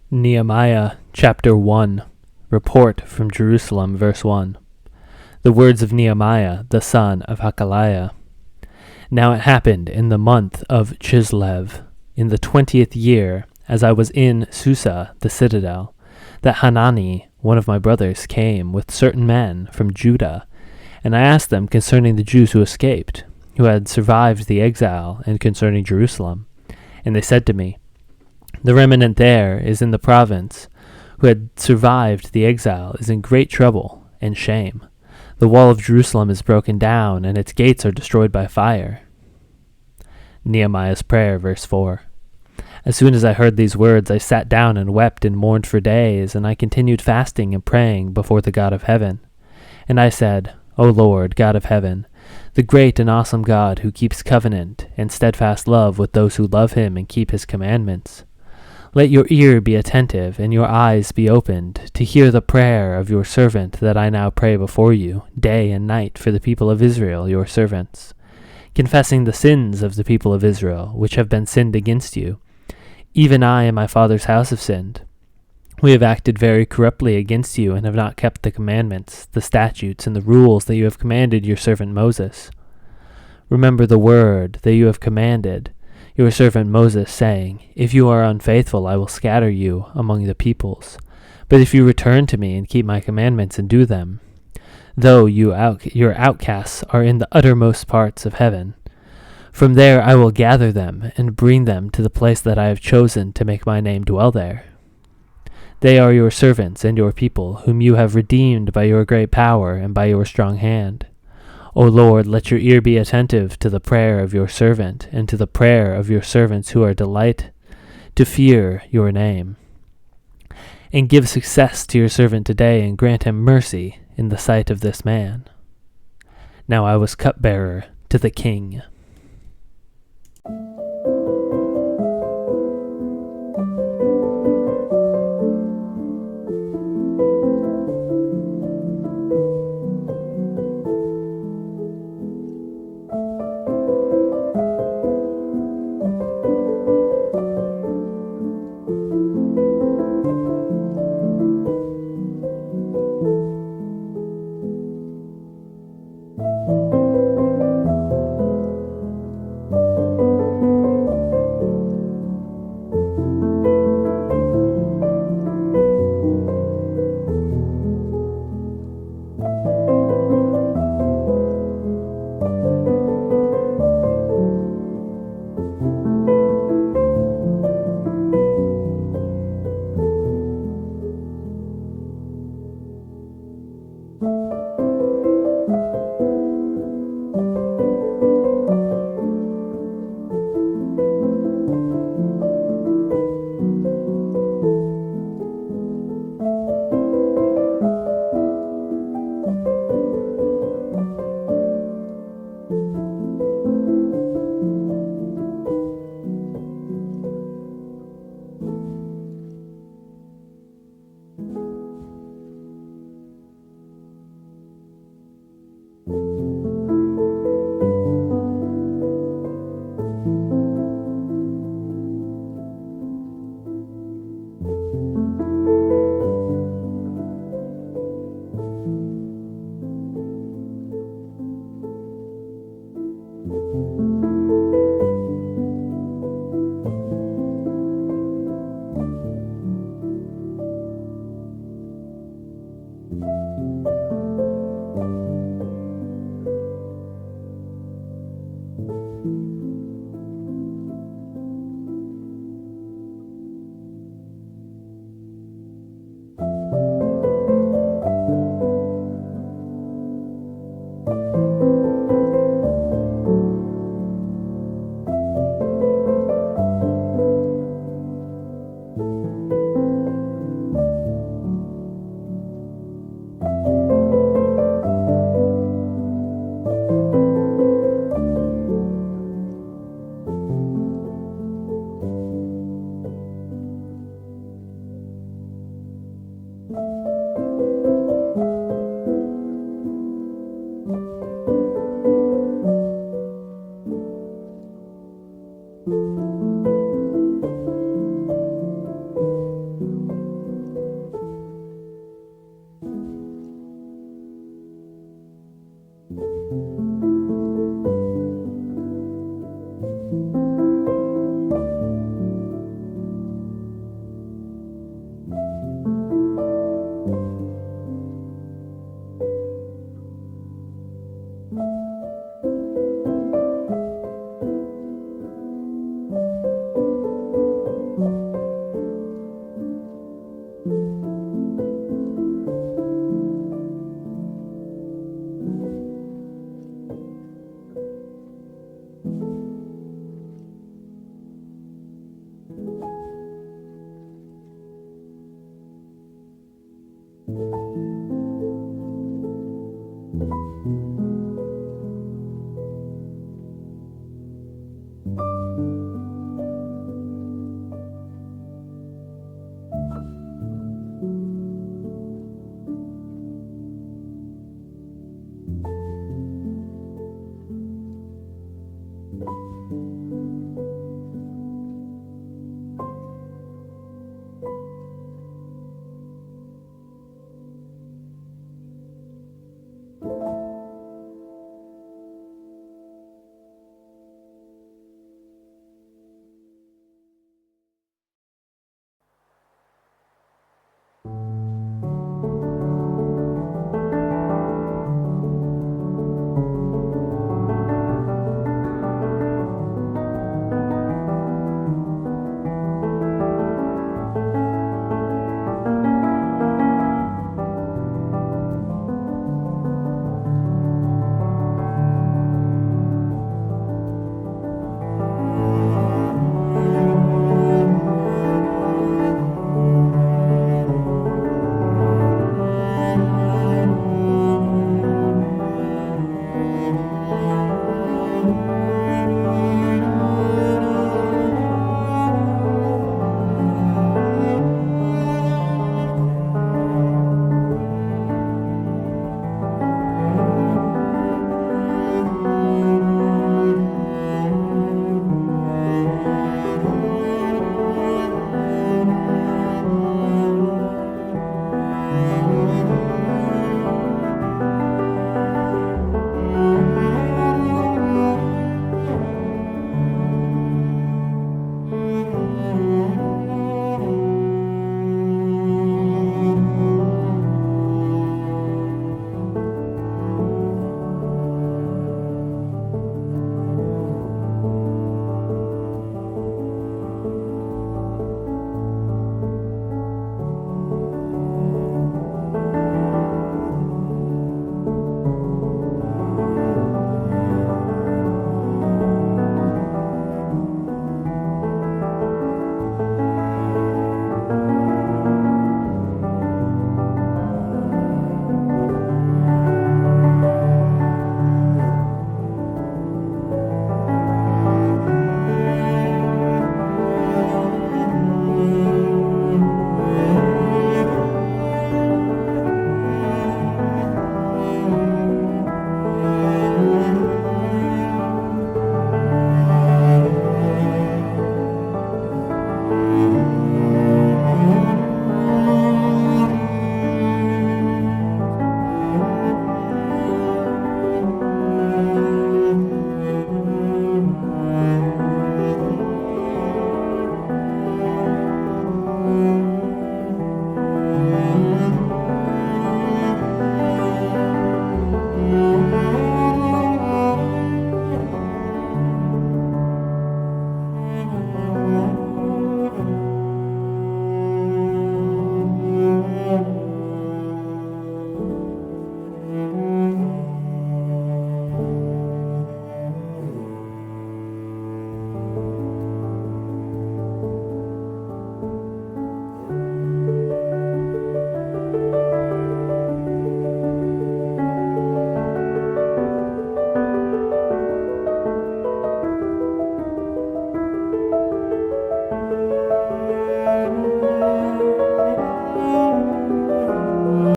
Nehemiah chapter 1. Report from Jerusalem, verse 1. The words of Nehemiah, the son of Hakaliah. Now it happened in the month of Chislev, in the 20th year, as I was in Susa, the citadel, that Hanani, one of my brothers, came with certain men from Judah, and I asked them concerning the Jews who escaped, who had survived the exile, and concerning Jerusalem. And they said to me, the remnant there is in the province, who had survived the exile, is in great trouble and shame. The wall of Jerusalem is broken down, and its gates are destroyed by fire. Nehemiah's prayer, verse 4. As soon as I heard these words, I sat down and wept and mourned for days, and I continued fasting and praying before the God of heaven. And I said, O Lord, God of heaven, the great and awesome God who keeps covenant and steadfast love with those who love him and keep his commandments, let your ear be attentive and your eyes be opened to hear the prayer of your servant that I now pray before you, day and night, for the people of Israel, your servants, confessing the sins of the people of Israel, which have been sinned against you. Even I and my father's house have sinned. We have acted very corruptly against you and have not kept the commandments, the statutes, and the rules that you have commanded your servant Moses. Remember the word that you have commanded your servant Moses, saying, If you are unfaithful, I will scatter you among the peoples. But if you return to me and keep my commandments and do them, though your outcasts are in the uttermost parts of heaven, from there I will gather them and bring them to the place that I have chosen to make my name dwell there. They are your servants and your people, whom you have redeemed by your great power and by your strong hand. O Lord, let your ear be attentive to the prayer of your servant, and to the prayer of your servants who are delight to fear your name. And give success to your servant today, and grant him mercy in the sight of this man. Now I was cupbearer to the king.